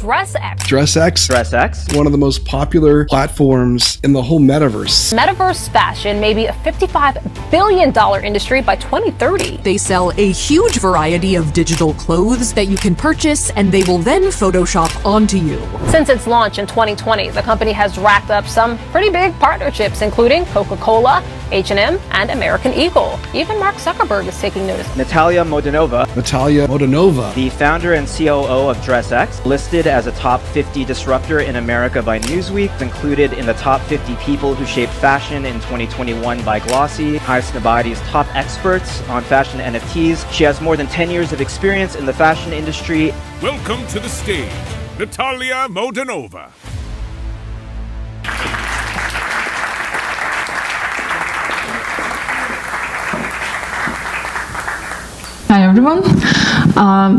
DressX. DressX? One of the most popular platforms in the whole metaverse. Metaverse fashion may be a $55 billion industry by 2030. They sell a huge variety of digital clothes that you can purchase, and they will then Photoshop onto you. Since its launch in 2020, the company has racked up some pretty big partnerships, including Coca-Cola, H&M, and American Eagle. Even Mark Zuckerberg is taking notice. Natalia Modenova, the founder and COO of DressX, listed as a top 50 disruptor in America by Newsweek, included in the top 50 people who shaped fashion in 2021 by Glossy, Highsnobity's top experts on fashion NFTs. She has more than 10 years of experience in the fashion industry. Welcome to the stage, Natalia Modenova. Hi everyone.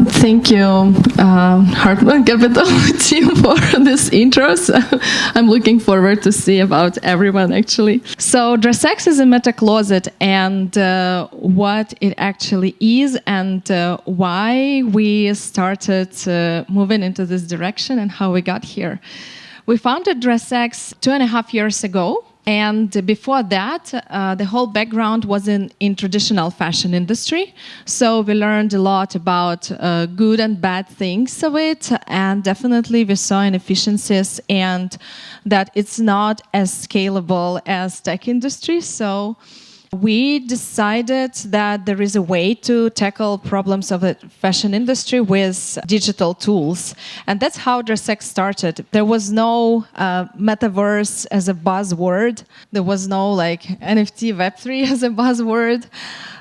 Thank you, Hartman Capital team, for this intro. So I'm looking forward to see about everyone actually. So DressX is a Metacloset, and what it actually is, and why we started moving into this direction, and how we got here. We founded DressX 2.5 years ago. And before that, the whole background was in traditional fashion industry. So we learned a lot about good and bad things of it. And definitely we saw inefficiencies and that it's not as scalable as tech industry. So we decided that there is a way to tackle problems of the fashion industry with digital tools. And that's how DressX started. There was no metaverse as a buzzword. There was no like NFT Web3 as a buzzword.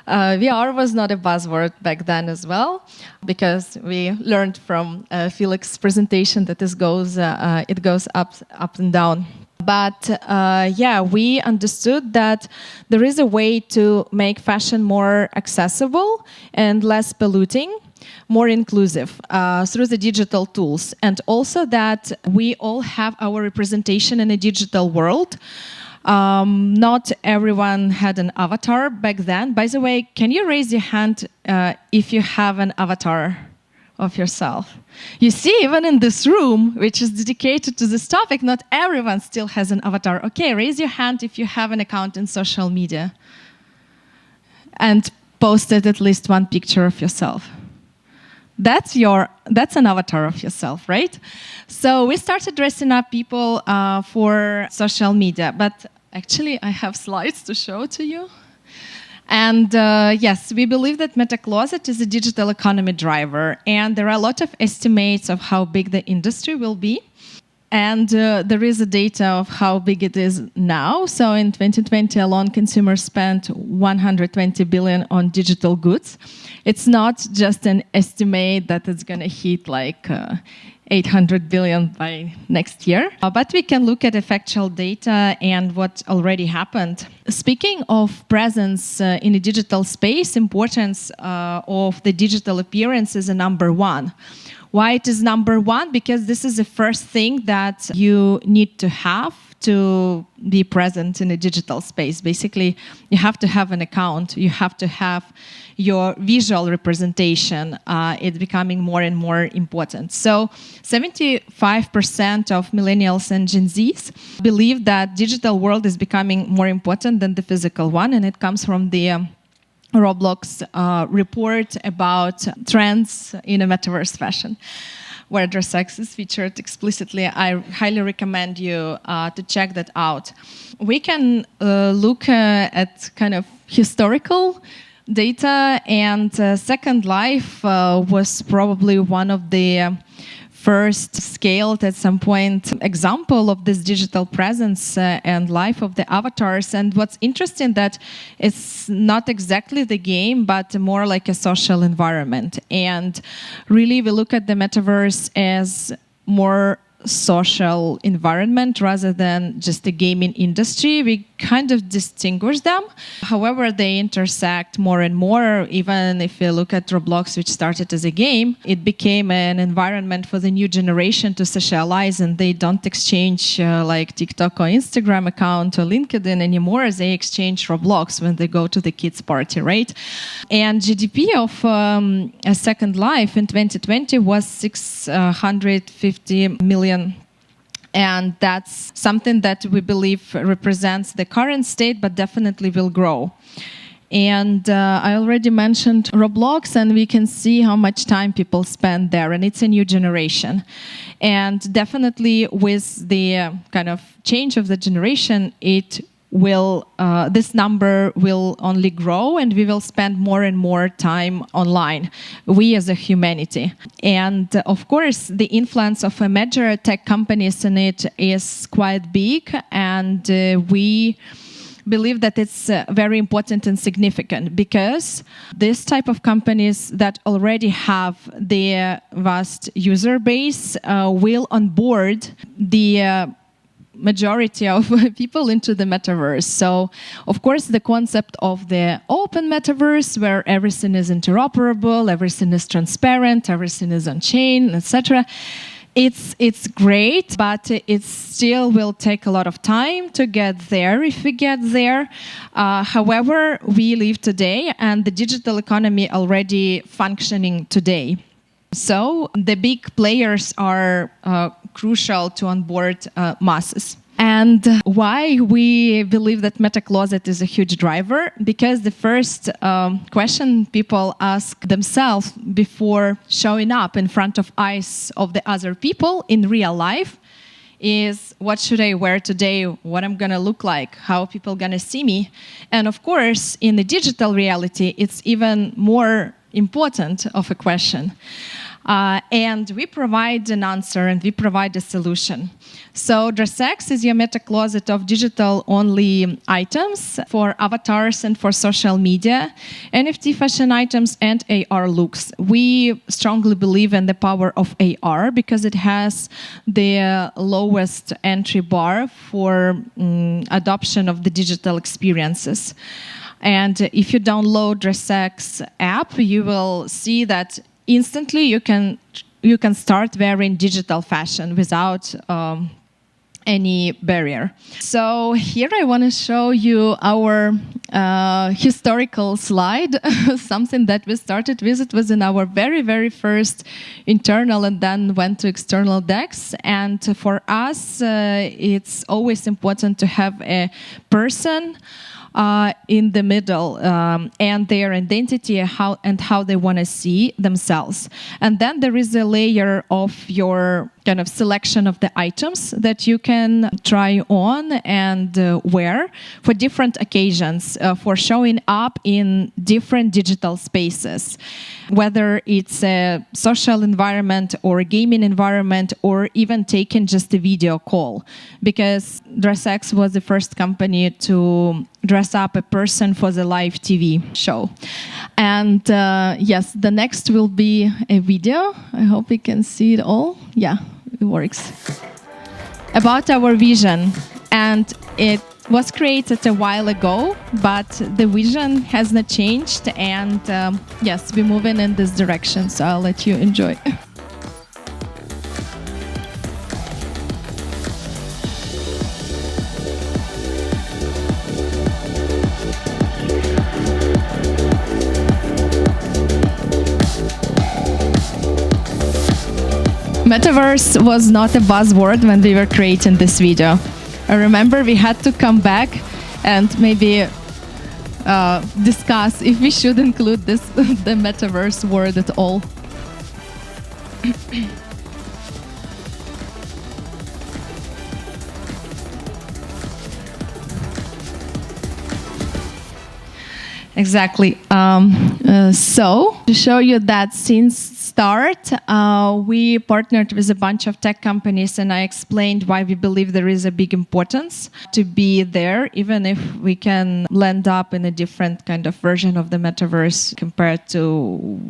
VR was not a buzzword back then as well, because we learned from Felix's presentation that it goes up and down. But we understood that there is a way to make fashion more accessible and less polluting, more inclusive through the digital tools. And also that we all have our representation in a digital world. Not everyone had an avatar back then. By the way, can you raise your hand if you have an avatar of yourself? You see, even in this room, which is dedicated to this topic, not everyone still has an avatar. Okay, raise your hand if you have an account in social media and posted at least one picture of yourself. That's an avatar of yourself, right? So we started dressing up people for social media, but actually I have slides to show to you. And yes, we believe that Metacloset is a digital economy driver, and there are a lot of estimates of how big the industry will be. And there is a data of how big it is now. So in 2020 alone, consumers spent $120 billion on digital goods. It's not just an estimate that it's going to hit like $800 billion by next year. But we can look at factual data and what already happened. Speaking of presence in the digital space, importance of the digital appearance is a number one. Why it is number one? Because this is the first thing that you need to have to be present in a digital space. Basically, you have to have an account. You have to have your visual representation. It's becoming more and more important. So 75% of millennials and Gen Zs believe that digital world is becoming more important than the physical one, and it comes from the Roblox report about trends in a metaverse fashion, where DressX is featured explicitly. I highly recommend you to check that out. We can look at kind of historical data, and Second Life was probably one of the first scaled at some point example of this digital presence and life of the avatars. And what's interesting that it's not exactly the game, but more like a social environment. And really we look at the metaverse as more social environment rather than just the gaming industry. We kind of distinguish them. However, they intersect more and more. Even if you look at Roblox, which started as a game, it became an environment for the new generation to socialize, and they don't exchange like TikTok or Instagram account or LinkedIn anymore. They exchange Roblox when they go to the kids' party, right? And GDP of a Second Life in 2020 was 650 million. And that's something that we believe represents the current state, but definitely will grow. And I already mentioned Roblox, and we can see how much time people spend there, and it's a new generation. And definitely with the kind of change of the generation, this number will only grow, and we will spend more and more time online, we as a humanity. And of course, the influence of major tech companies in it is quite big, and we believe that it's very important and significant, because this type of companies that already have the vast user base will onboard the majority of people into the metaverse. So, of course, the concept of the open metaverse, where everything is interoperable, everything is transparent, everything is on chain, etc., it's great, but it still will take a lot of time to get there, if we get there. However, we live today, and the digital economy already functioning today. So the big players are crucial to onboard masses. And why we believe that Metacloset is a huge driver? Because the first question people ask themselves before showing up in front of eyes of the other people in real life is, what should I wear today? What I'm going to look like? How are people going to see me? And of course, in the digital reality, it's even more important of a question. And we provide an answer, and we provide a solution. So DressX is your Metacloset of digital-only items for avatars and for social media, NFT fashion items, and AR looks. We strongly believe in the power of AR because it has the lowest entry bar for adoption of the digital experiences. And if you download DressX app, you will see that instantly you can start wearing digital fashion without any barrier. So here I want to show you our historical slide, something that we started with. It was in our very, very first internal and then went to external decks. And for us, it's always important to have a person in the middle and their identity and how they want to see themselves. And then there is a layer of your kind of selection of the items that you can try on and wear for different occasions, for showing up in different digital spaces, whether it's a social environment or a gaming environment or even taking just a video call, because DressX was the first company to dress up a person for the live TV show. And yes, the next will be a video. I hope we can see it all. Yeah, it works. About our vision. And it was created a while ago, but the vision has not changed. And yes, we're moving in this direction. So I'll let you enjoy. Metaverse was not a buzzword when we were creating this video. I remember we had to come back and maybe discuss if we should include the metaverse word at all. Exactly. So to show you that since start, we partnered with a bunch of tech companies, and I explained why we believe there is a big importance to be there, even if we can land up in a different kind of version of the metaverse compared to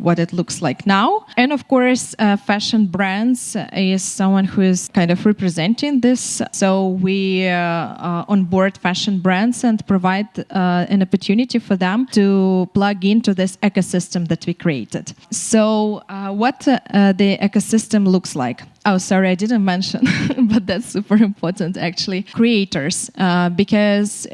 what it looks like now. And of course, fashion brands is someone who is kind of representing this. So we onboard fashion brands and provide an opportunity for them to plug into this ecosystem that we created. So what the ecosystem looks like. Oh, sorry, I didn't mention, but that's super important actually. Creators, because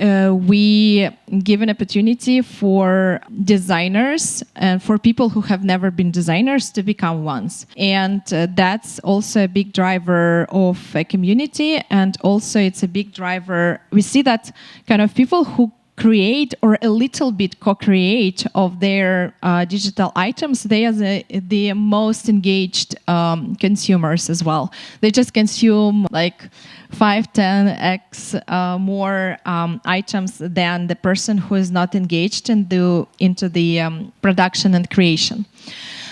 we give an opportunity for designers and for people who have never been designers to become ones. And that's also a big driver of a community. And also it's a big driver. We see that kind of people who create or a little bit co-create of their digital items, they are the most engaged consumers as well. They just consume like 5-10x more items than the person who is not engaged into the production and creation.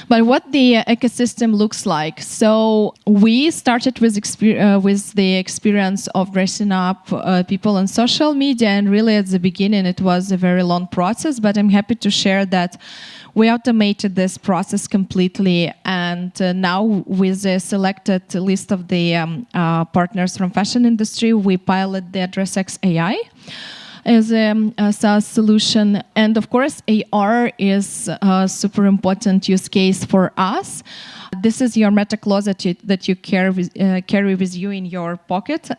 But what the ecosystem looks like. So we started with the experience of dressing up people on social media, and really at the beginning it was a very long process, but I'm happy to share that we automated this process completely, and now with a selected list of the partners from fashion industry, we pilot the DressX AI as a SaaS solution. And of course, AR is a super important use case for us. This is your Metacloset that you carry with you in your pocket,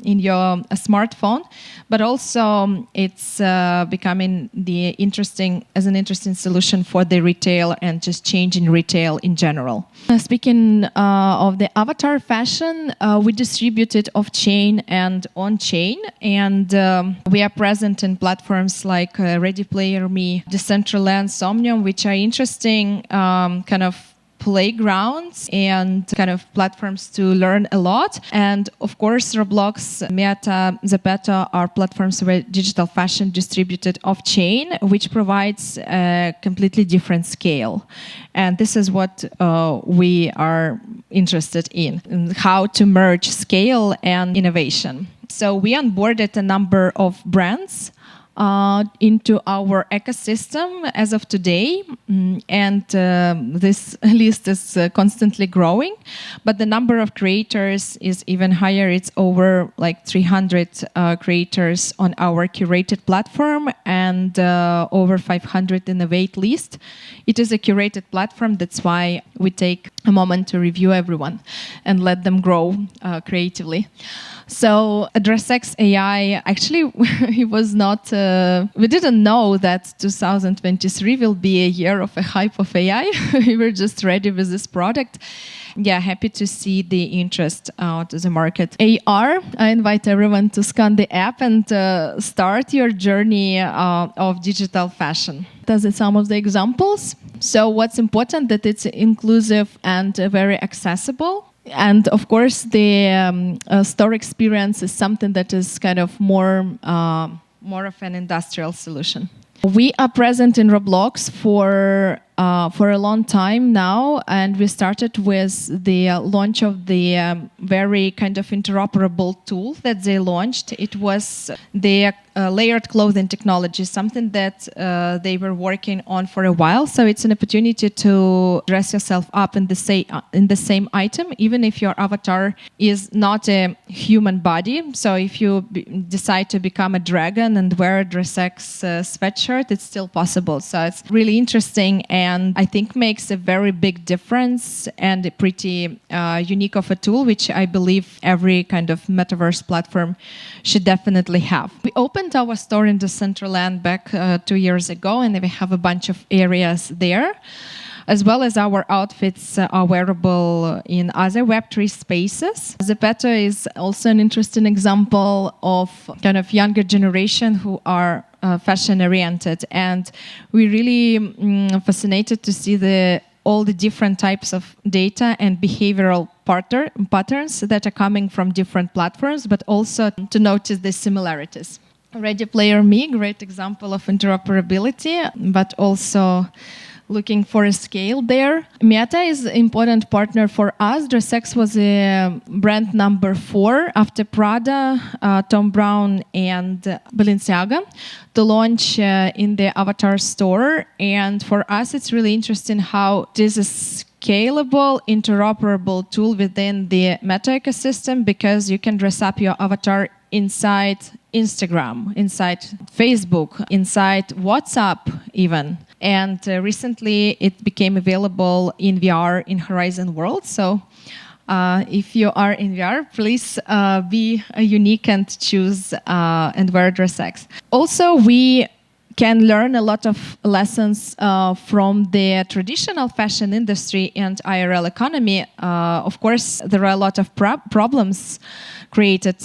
in your smartphone, but also it's becoming an interesting solution for the retail and just changing retail in general. Speaking of the avatar fashion, we distribute it off-chain and on-chain, and we are present in platforms like Ready Player Me, Decentraland, Somnium, which are interesting kind of playgrounds and kind of platforms to learn a lot. And of course, Roblox, Meta, Zepeto are platforms where digital fashion distributed off-chain, which provides a completely different scale. And this is what we are interested in how to merge scale and innovation. So we onboarded a number of brands into our ecosystem as of today, and this list is constantly growing, but the number of creators is even higher. It's over like 300 creators on our curated platform and over 500 in the wait list. It is a curated platform, that's why we take a moment to review everyone and let them grow creatively. So DressX AI, actually, it was not, we didn't know that 2023 will be a year of a hype of AI. We were just ready with this product. Yeah, happy to see the interest to the market. AR, I invite everyone to scan the app and start your journey of digital fashion. Those are some of the examples. So what's important that it's inclusive and very accessible. And of course, the store experience is something that is kind of more of an industrial solution. We are present in Roblox for a long time now, and we started with the launch of the very kind of interoperable tool that they launched. It was the layered clothing technology, something that they were working on for a while. So it's an opportunity to dress yourself up in the same item, even if your avatar is not a human body. So if you decide to become a dragon and wear a DressX sweatshirt, it's still possible. So it's really interesting, and I think makes a very big difference and a pretty unique of a tool, which I believe every kind of metaverse platform should definitely have. We opened our store in Decentraland back 2 years ago, and we have a bunch of areas there, as well as our outfits are wearable in other Web3 spaces. Zepeto is also an interesting example of kind of younger generation who are fashion-oriented, and we're really fascinated to see all the different types of data and behavioral patterns that are coming from different platforms, but also to notice the similarities. Ready Player Me, great example of interoperability, but also looking for a scale there. Meta is an important partner for us. DressX was a brand number 4 after Prada, Tom Brown, and Balenciaga to launch in the Avatar store. And for us, it's really interesting how this is scalable, interoperable tool within the Meta ecosystem, because you can dress up your avatar inside Instagram, inside Facebook, inside WhatsApp even. And recently it became available in VR in Horizon World. So if you are in VR, please be unique and choose and wear DressX. Also, we can learn a lot of lessons from the traditional fashion industry and IRL economy. Of course, there are a lot of problems created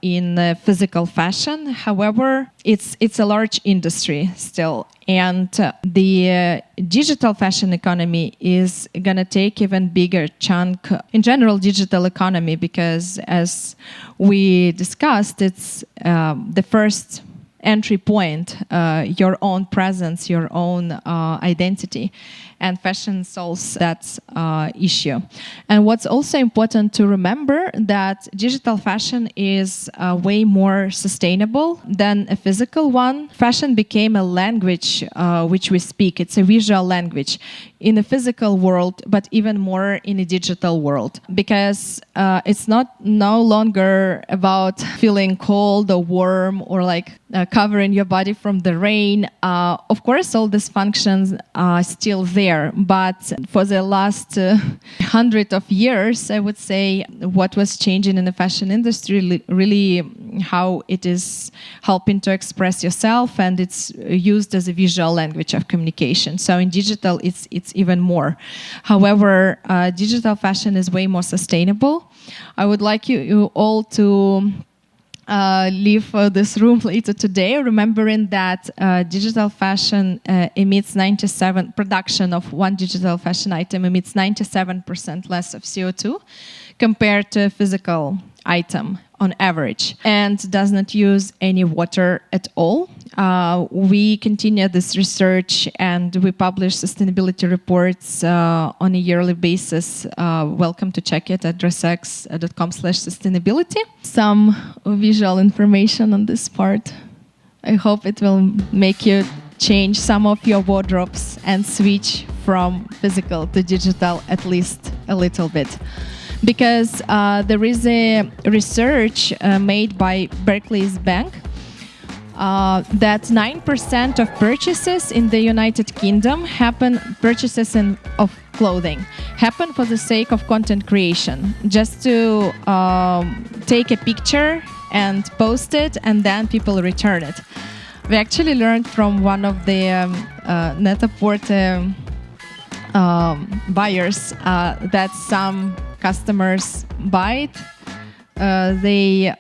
in physical fashion. However, it's a large industry still. And the digital fashion economy is going to take even bigger chunk in general digital economy, because as we discussed, it's the first entry point, your own presence, your own identity, and fashion solves that issue. And what's also important to remember that digital fashion is way more sustainable than a physical one. Fashion became a language which we speak. It's a visual language in a physical world, but even more in a digital world, because it's no longer about feeling cold or warm or like covering your body from the rain. Of course, all these functions are still there, but for the last 100 of years, I would say what was changing in the fashion industry, really how it is helping to express yourself, and it's used as a visual language of communication. So in digital, it's even more. However, digital fashion is way more sustainable. I would like you all to leave this room later today, remembering that digital fashion production of one digital fashion item emits 97% less of CO2 compared to a physical item on average, and does not use any water at all. We continue this research and we publish sustainability reports on a yearly basis. Welcome to check it at dressx.com/sustainability. Some visual information on this part. I hope it will make you change some of your wardrobes and switch from physical to digital at least a little bit. Because there is a research made by Barclays Bank that 9% of purchases in the United Kingdom purchases of clothing happen for the sake of content creation, just to take a picture and post it, and then people return it. We actually learned from one of the Net-a-Porter buyers that some customers buy it, they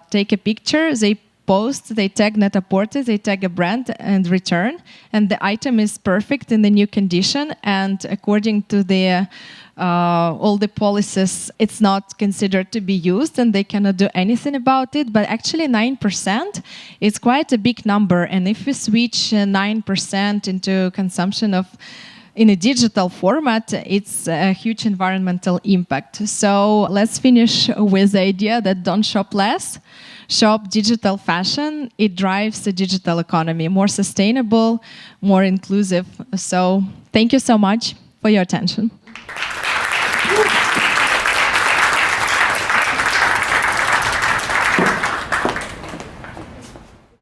take a picture, they post, they tag Net-a-Porter, they tag a brand and return, and the item is perfect in the new condition, and according to the all the policies, it's not considered to be used and they cannot do anything about it. But actually 9% is quite a big number, and if we switch 9% into consumption of in a digital format, it's a huge environmental impact. So let's finish with the idea that don't shop less, shop digital fashion. It drives the digital economy, more sustainable, more inclusive. So thank you so much for your attention.